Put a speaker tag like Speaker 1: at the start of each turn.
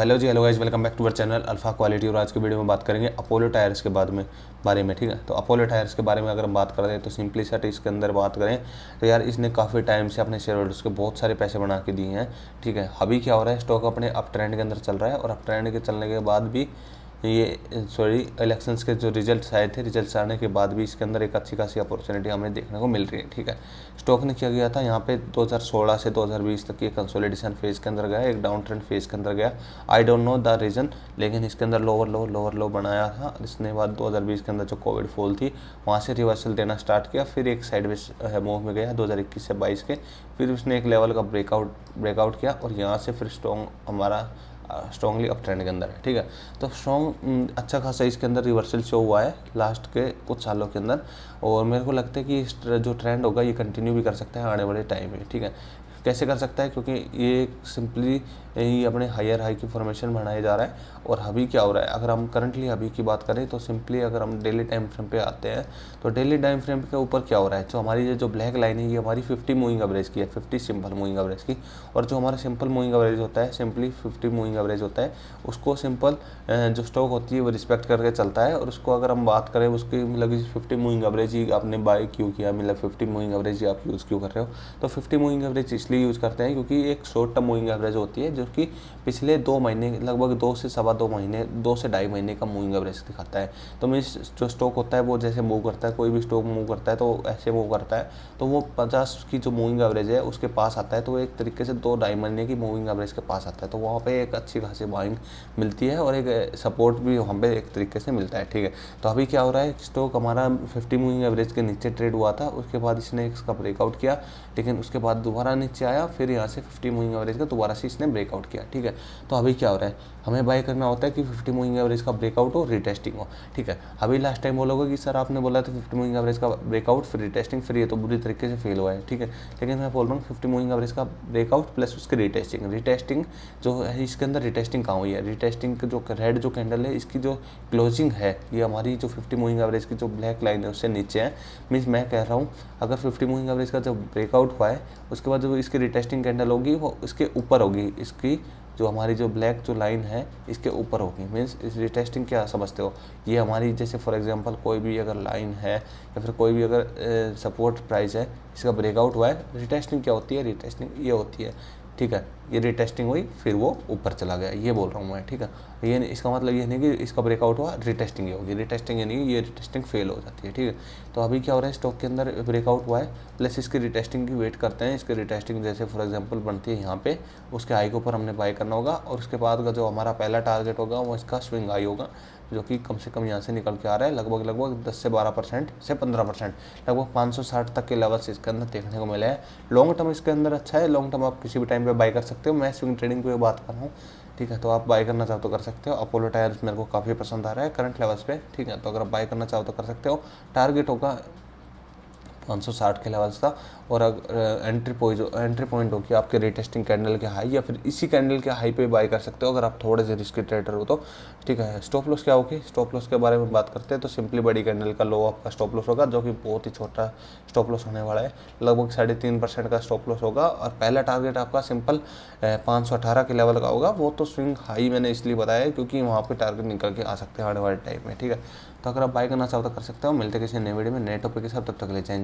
Speaker 1: Hello ji, hello guys, welcome back to our channel Alpha Quality. और आज की video में बात करेंगे अपोलो टायर्स के बारे में। ठीक है, तो अपोलो टायर्स के बारे में अगर हम बात करें तो सिंपली सेट इसके अंदर बात करें तो यार इसने काफ़ी टाइम से अपने शेयर होल्डर्स को बहुत सारे पैसे बना के दिए हैं। ठीक है, अभी क्या हो रहा है, स्टॉक अपने अप ट्रेंड के अंदर चल रहा है और अप ट्रेंड के चलने के बाद भी इलेक्शंस के जो रिजल्ट्स आए थे, रिजल्ट्स आने के बाद भी इसके अंदर एक अच्छी खासी अपॉर्चुनिटी हमें देखने को मिल रही है। ठीक है, स्टॉक ने क्या किया था, यहाँ पे 2016 से 2020 तक ये कंसोलिडेशन फेज के अंदर गया, एक डाउन ट्रेंड फेज के अंदर गया। I don't know the reason, लेकिन इसके अंदर लोअर लो बनाया था। इसने बाद 2020 के अंदर जो कोविड फॉल थी वहाँ से रिवर्सल देना स्टार्ट किया, फिर एक साइडवेज मूव में गया 2021 से 22 के, फिर उसने एक लेवल का ब्रेकआउट किया और यहाँ से फिर हमारा स्ट्रॉन्गली अप ट्रेंड के अंदर है। ठीक है, तो स्ट्रॉन्ग अच्छा खासा इसके अंदर रिवर्सल शो हुआ है लास्ट के कुछ सालों के अंदर, और मेरे को लगता है कि इस जो ट्रेंड होगा ये कंटिन्यू भी कर सकता है आने वाले टाइम में। ठीक है, कैसे कर सकता है, क्योंकि ये सिंपली ही अपने हायर हाई की फॉर्मेशन बढ़ाया जा रहा है। और अभी क्या हो रहा है, अगर हम करंटली अभी की बात करें तो सिंपली अगर हम डेली टाइम फ्रेम पे आते हैं तो डेली टाइम फ्रेम के ऊपर क्या हो रहा है, जो हमारी जो ब्लैक लाइन है ये हमारी 50 मूविंग एवरेज की है, 50 सिंपल मूविंग एवरेज की। और जो हमारा सिंपल मूविंग एवरेज होता है, सिंपली 50 मूविंग एवरेज होता है, उसको सिंपल जो स्टॉक होती है वो रिस्पेक्ट करके चलता है। और उसको अगर हम बात करें उसकी मतलब 50 मूविंग एवरेज ही आपने बाय क्यों किया, मतलब 50 मूविंग एवरेज ही आप यूज़ क्यों कर रहे हो, तो 50 मूविंग एवरेज इसलिए यूज़ करते हैं क्योंकि एक शॉर्ट टर्म मूविंग एवरेज होती है जो कि पिछले 2 महीने, लगभग 2 से सवा 2 महीने, 2 से ढाई महीने का मूविंग एवरेज दिखाता है। तो मीन्स जो स्टॉक होता है वो जैसे मूव करता है, कोई भी स्टॉक मूव करता है तो ऐसे मूव करता है, तो वो 50 की जो मूविंग एवरेज है उसके पास आता है, तो एक तरीके से 2 ढाई महीने की मूविंग एवरेज के पास आता है, तो वहाँ पे एक अच्छी खासी बाइंग मिलती है और एक सपोर्ट भी वहाँ पे एक तरीके से मिलता है। ठीक है, तो अभी क्या हो रहा है, स्टॉक हमारा 50 मूविंग एवरेज के नीचे ट्रेड हुआ था, उसके बाद इसने इसका ब्रेकआउट किया, लेकिन उसके बाद दोबारा नीचे आया, फिर यहाँ से 50 मूविंग एवरेज का दोबारा से इसने ब्रेकआउट किया। ठीक है, तो अभी क्या हो रहा है, हमें बाय करना होता है कि 50 मूविंग एवरेज का ब्रेकआउट हो, रिटेस्टिंग हो। ठीक है, अभी लास्ट टाइम बोलोगे कि सर आपने बोला था 50 मूविंग एवरेज का ब्रेकआउट फिर रिटेस्टिंग, फिर ये तो बुरी तरीके से फेल हुआ है। ठीक है, लेकिन मैं बोल रहा हूँ 50 मूविंग एवरेज का ब्रेकआउट प्लस उसकी रिटेस्टिंग जो है, इसके अंदर रिटेस्टिंग कहाँ हुई है, रिटेस्टिंग जो रेड जो कैंडल है इसकी जो क्लोजिंग है ये हमारी जो 50 मूविंग एवरेज की जो ब्लैक लाइन है उससे नीचे है। मीन्स मैं कह रहा हूँ अगर 50 मूविंग एवरेज का जो ब्रेकआउट हुआ है उसके बाद जो इसकी रिटेस्टिंग कैंडल होगी वो इसके ऊपर होगी, इसकी जो हमारी जो ब्लैक जो लाइन है इसके ऊपर होगी। मीन्स इस रिटेस्टिंग क्या समझते हो, ये हमारी जैसे फॉर एग्जांपल कोई भी अगर लाइन है या फिर कोई भी अगर सपोर्ट प्राइस है, इसका ब्रेकआउट हुआ है, रिटेस्टिंग क्या होती है, रिटेस्टिंग ये होती है। ठीक है, ये रिटेस्टिंग हुई फिर वो ऊपर चला गया, ये बोल रहा हूँ मैं। ठीक है, ये इसका मतलब ये नहीं कि इसका ब्रेकआउट हुआ रिटेस्टिंग ही होगी, रिटेस्टिंग ये नहीं, ये रिटेस्टिंग फेल हो जाती है। ठीक है, तो अभी क्या हो रहा है, स्टॉक के अंदर ब्रेकआउट हुआ है प्लस इसकी रिटेस्टिंग की वेट करते हैं। इसकी रिटेस्टिंग जैसे फॉर एग्जांपल बनती है यहाँ पे, उसके हाई के ऊपर हमने बाय करना होगा और उसके बाद का जो हमारा पहला टारगेट होगा वो इसका स्विंग हाई होगा, जो कि कम से कम यहाँ से निकल के आ रहा है लगभग 10 से 12% से 15%, लगभग 560 तक के लेवल्स इसके अंदर देखने को मिले हैं। लॉन्ग टर्म इसके अंदर अच्छा है, लॉन्ग टर्म आप किसी भी टाइम पे बाय कर सकते हो, मैं स्विंग ट्रेडिंग पे बात कर रहा हूँ। ठीक है, तो आप बाय करना चाहो तो कर सकते हो। अपोलो टायर्स मेरे को काफ़ी पसंद आ रहा है करंट लेवल्स पे। ठीक है, तो अगर आप बाय करना चाहो तो कर सकते हो। टारगेट होगा 560 के लेवल्स का, और अगर एंट्री पॉइंट होगी आपके रिटेस्टिंग कैंडल के हाई या फिर इसी कैंडल के हाई पे बाय कर सकते हो अगर आप थोड़े से रिस्की ट्रेडर हो तो। ठीक है, स्टॉप लॉस क्या होगी, स्टॉप लॉस के बारे में बात करते हैं तो सिंपली बड़ी कैंडल का लो आपका स्टॉप लॉस होगा, जो कि बहुत ही छोटा स्टॉप लॉस होने वाला है, लगभग 3.5% का स्टॉप लॉस होगा। और पहला टारगेट आपका सिंपल 518 के लेवल का होगा। वो तो स्विंग हाई मैंने इसलिए बताया है क्योंकि वहाँ पर टारगेट निकल के आ सकते हैं आने वाले टाइम में। ठीक है, तो अगर आप बाय करना चाहो तो कर सकते हो। मिलते किसी नए वीडियो में नए टॉपिक के साथ, तब तक ले जाएं।